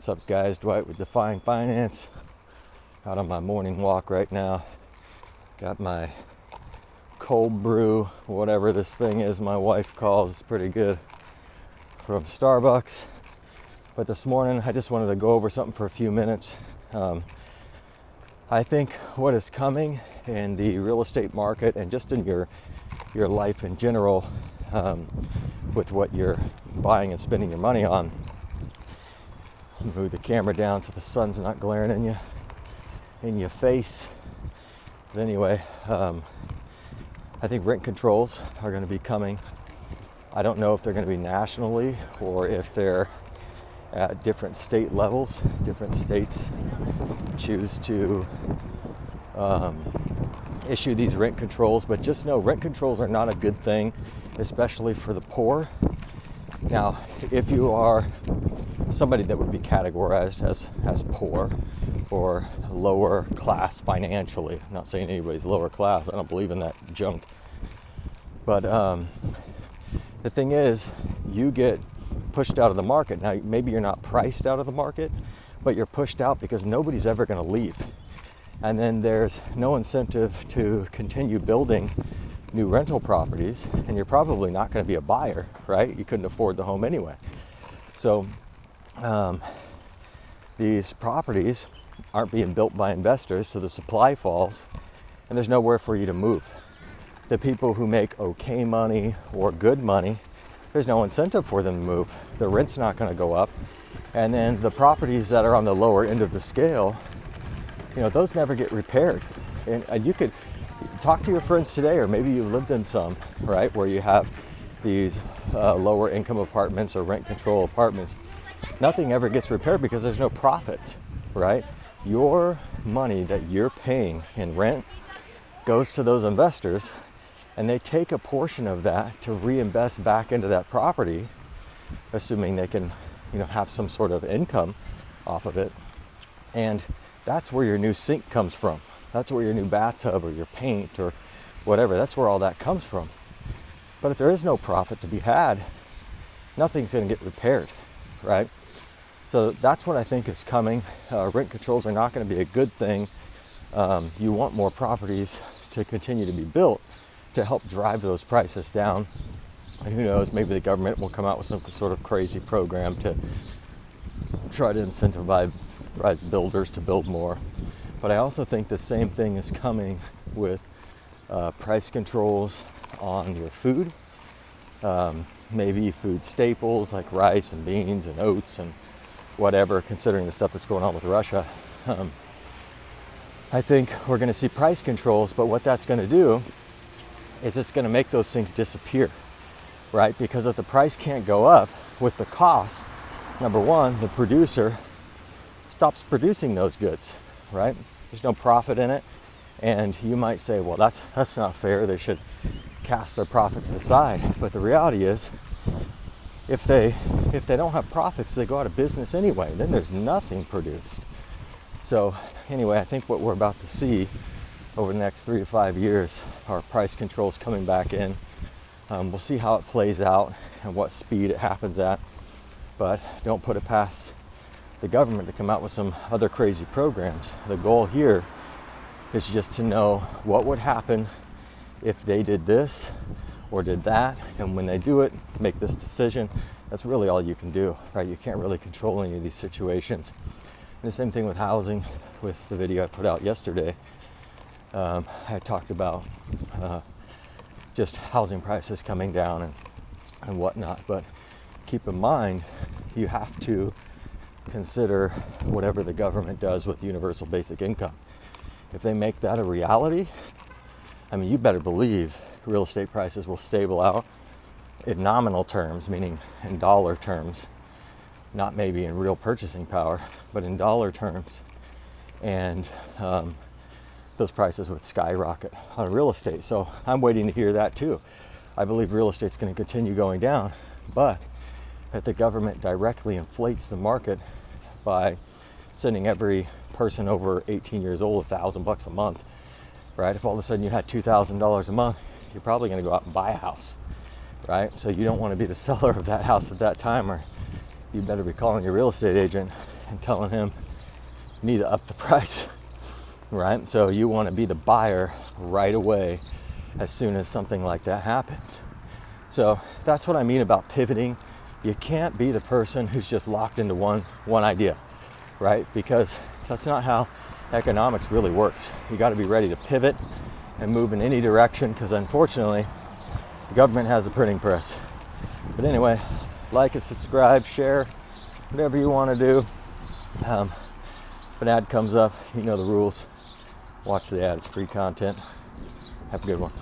What's up, guys? Dwight with Define Finance. Out on my morning walk right now. Got my cold brew, whatever this thing is my wife calls. It's pretty good, from Starbucks. But this morning I just wanted to go over something for a few minutes. I think what is coming in the real estate market and just in your life in general, with what you're buying and spending your money on. Move the camera down so the sun's not glaring in your face. But anyway, I think rent controls are going to be coming. I don't know if they're going to be nationally or if they're at different state levels. Different states choose to issue these rent controls, but just know rent controls are not a good thing, especially for the poor. Now, if you are somebody that would be categorized as poor or lower class financially, I'm not saying anybody's lower class, I don't believe in that junk, but the thing is, you get pushed out of the market. Now, maybe you're not priced out of the market, but you're pushed out because nobody's ever going to leave. And then there's no incentive to continue building new rental properties, and you're probably not going to be a buyer, right? You couldn't afford the home anyway. So these properties aren't being built by investors, so the supply falls, and there's nowhere for you to move. The people who make okay money or good money, there's no incentive for them to move. The rent's not going to go up. And then the properties that are on the lower end of the scale, those never get repaired. And you could talk to your friends today, or maybe you've lived in some, right, where you have these lower income apartments or rent control apartments. Nothing ever gets repaired because there's no profit, right? Your money that you're paying in rent goes to those investors, and they take a portion of that to reinvest back into that property, assuming they can, have some sort of income off of it. And that's where your new sink comes from. That's where your new bathtub or your paint or whatever, that's where all that comes from. But if there is no profit to be had, nothing's going to get repaired, right? So that's what I think is coming. Rent controls are not going to be a good thing. You want more properties to continue to be built to help drive those prices down. And who knows, maybe the government will come out with some sort of crazy program to try to incentivize builders to build more. But I also think the same thing is coming with price controls on your food. Maybe food staples like rice and beans and oats and whatever, considering the stuff that's going on with Russia. I think we're going to see price controls, but what that's going to do is it's going to make those things disappear, right? Because if the price can't go up with the cost, number one, the producer stops producing those goods, right? There's no profit in it. And you might say, well, that's not fair. They should cast their profit to the side. But the reality is, if they don't have profits, they go out of business anyway. Then there's nothing produced. So anyway, I think what we're about to see over the next 3 to 5 years are price controls coming back in. We'll see how it plays out and what speed it happens at. But don't put it past the government to come out with some other crazy programs. The goal here is just to know what would happen if they did this or did that, and when they do it, make this decision. That's really all you can do, right? You can't really control any of these situations. And the same thing with housing. With the video I put out yesterday, I talked about just housing prices coming down and whatnot. But keep in mind, you have to consider whatever the government does with universal basic income. If they make that a reality, you better believe real estate prices will stable out in nominal terms, meaning in dollar terms, not maybe in real purchasing power, but in dollar terms. And those prices would skyrocket on real estate. So I'm waiting to hear that too. I believe real estate's going to continue going down, but if the government directly inflates the market by sending every person over 18 years old $1,000 a month, right? If all of a sudden you had $2,000 a month, you're probably going to go out and buy a house, right? So you don't want to be the seller of that house at that time, or you better be calling your real estate agent and telling him you need to up the price, right? So you want to be the buyer right away as soon as something like that happens. So that's what I mean about pivoting. You can't be the person who's just locked into one idea, right? Because that's not how economics really works. You got to be ready to pivot and move in any direction, because unfortunately the government has a printing press. But anyway, like and subscribe, share, whatever you want to do. If an ad comes up, you know the rules. Watch the ad, it's free content. Have a good one.